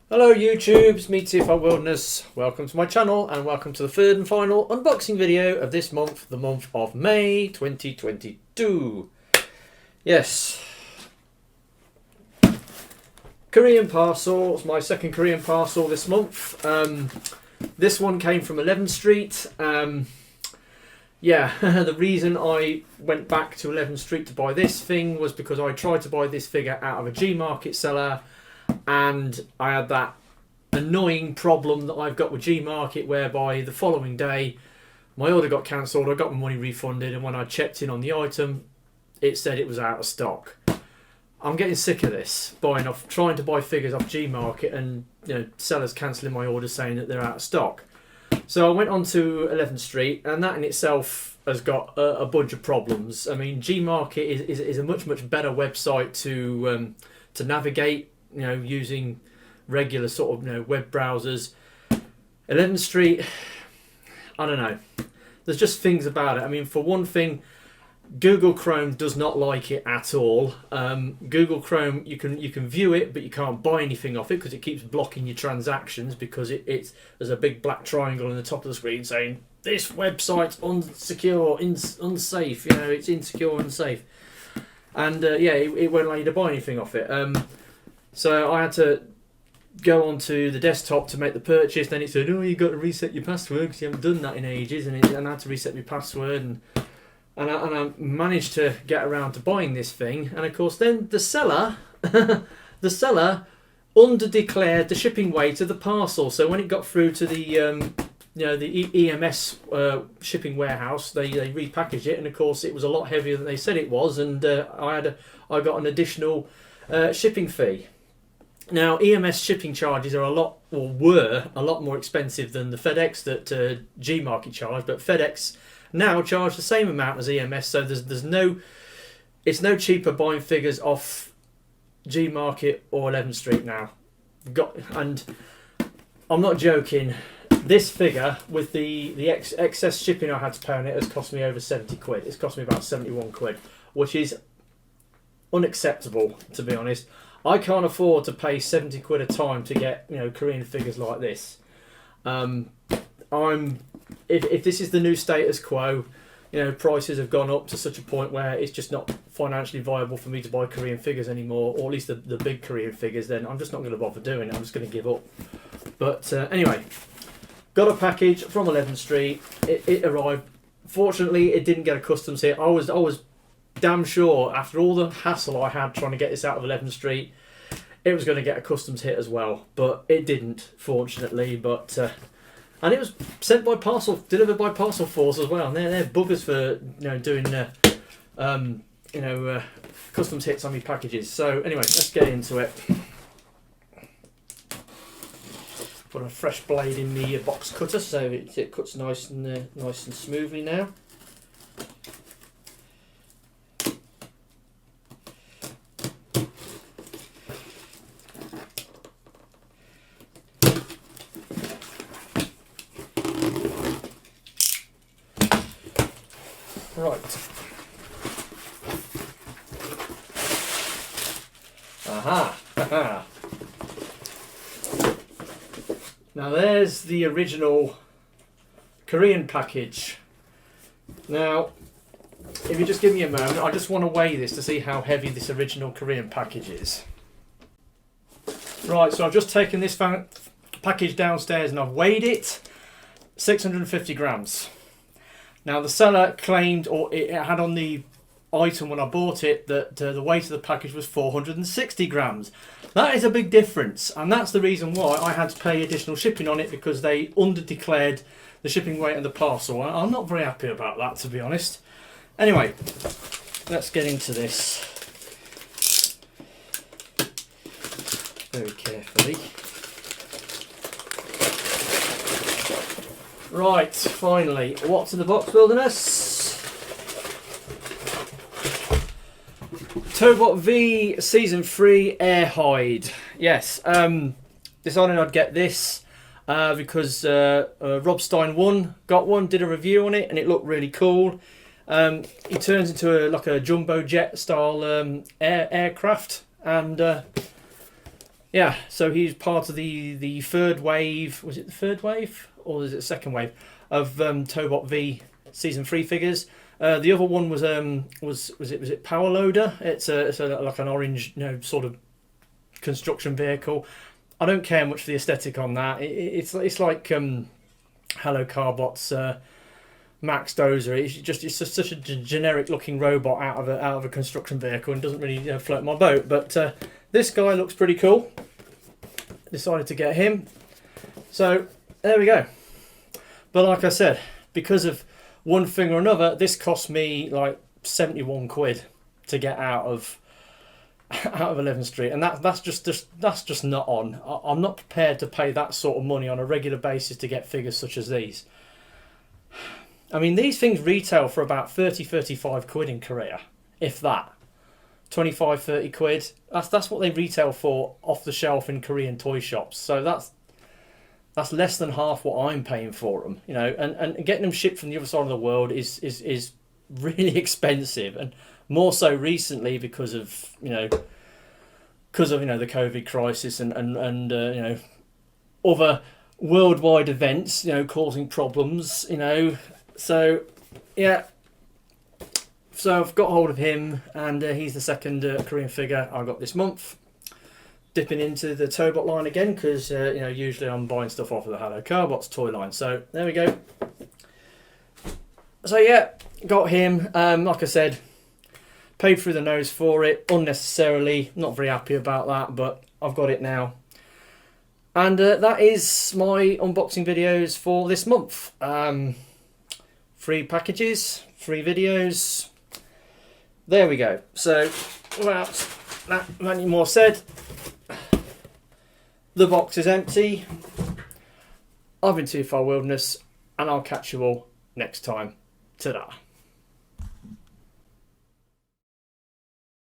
Hello YouTube, it's me, In The Box Wldnas. Welcome to my channel and welcome to the third and final unboxing video of this month, the month of May 2022. Yes. Korean parcel, it's my second Korean parcel this month. This one came from 11th Street. Yeah, the reason I went back to 11th Street to buy this thing was because I tried to buy this figure out of a G-Market seller. And I had that annoying problem that I've got with G-Market, whereby the following day my order got cancelled, I got my money refunded, and when I checked in on the item it said it was out of stock. I'm getting sick of this, trying to buy figures off G-Market and sellers cancelling my orders saying that they're out of stock. So I went on to 11th Street, and that in itself has got a bunch of problems. I mean, G-Market is a much better website to navigate, using regular sort of web browsers. 11th Street, I don't know. There's just things about it. I mean, for one thing, Google Chrome does not like it at all. Google Chrome, you can view it, but you can't buy anything off it because it keeps blocking your transactions, because there's a big black triangle in the top of the screen saying this website's unsecure, unsafe. It's insecure, unsafe, and it won't allow you to buy anything off it. So I had to go onto the desktop to make the purchase. Then it said, "Oh, you've got to reset your password because you haven't done that in ages." And I had to reset my password, and I managed to get around to buying this thing. And of course, then the seller, underdeclared the shipping weight of the parcel. So when it got through to the EMS shipping warehouse, they repackaged it, and of course it was a lot heavier than they said it was, and I got an additional shipping fee. Now, EMS shipping charges were a lot more expensive than the FedEx that G-Market charged, but FedEx now charge the same amount as EMS, so it's no cheaper buying figures off G-Market or 11th Street now. And I'm not joking. This figure, with the excess shipping I had to pay on it, has cost me over 70 quid. It's cost me about 71 quid, which is unacceptable, to be honest. I can't afford to pay 70 quid a time to get Korean figures like this. If this is the new status quo, prices have gone up to such a point where it's just not financially viable for me to buy Korean figures anymore, or at least the big Korean figures, then I'm just not going to bother doing it. I'm just going to give up. But anyway, got a package from 11th Street. It arrived. Fortunately, it didn't get a customs hit. I was damn sure, after all the hassle I had trying to get this out of 11th Street, it was going to get a customs hit as well, but it didn't, fortunately. But and it was sent by delivered by Parcel Force as well, and they're buggers for doing customs hits on me packages. So anyway, let's get into it. Put a fresh blade in the box cutter so it cuts nice and smoothly now. Right. Aha. Now there's the original Korean package. Now, if you just give me a moment, I just want to weigh this to see how heavy this original Korean package is. Right, so I've just taken this package downstairs and I've weighed it. 650 grams. Now the seller claimed, or it had on the item when I bought it, that the weight of the package was 460 grams. That is a big difference, and that's the reason why I had to pay additional shipping on it, because they underdeclared the shipping weight of the parcel. I'm not very happy about that, to be honest. Anyway, let's get into this very carefully. Right, finally, what's in the box, Wilderness? Tobot V Season 3 Air Hide. Yes, decided I'd get this because Rob Stein got one, did a review on it, and it looked really cool. He turns into like a jumbo jet style aircraft, and Yeah, so he's part of the third wave. Was it the third wave or is it the second wave of Tobot V Season 3 figures? The other one was it Power Loader? It's like an orange, sort of construction vehicle. I don't care much for the aesthetic on that. It's like Hello Carbot's Max Dozer. It's just such a generic looking robot out of a construction vehicle and doesn't really float my boat. But this guy looks pretty cool. Decided to get him. So there we go. But like I said, because of one thing or another, this cost me like 71 quid to get out of 11th Street, and that's just not on. I'm not prepared to pay that sort of money on a regular basis to get figures such as these. I mean, these things retail for about 30-35 quid in Korea, if that. 25-30 quid. That's what they retail for off the shelf in Korean toy shops. So that's less than half what I'm paying for them, and getting them shipped from the other side of the world is really expensive, and more so recently because of the COVID crisis and other worldwide events causing problems, so yeah. So I've got hold of him, and he's the second Korean figure I got this month. Dipping into the Tobot line again because usually I'm buying stuff off of the Hello Carbots toy line. So there we go. So yeah, got him. Like I said, paid through the nose for it unnecessarily. Not very happy about that, but I've got it now. And that is my unboxing videos for this month. 3 packages, 3 videos. There we go. So without any more said, the box is empty. I've been Too Far Wilderness, and I'll catch you all next time. Ta-da.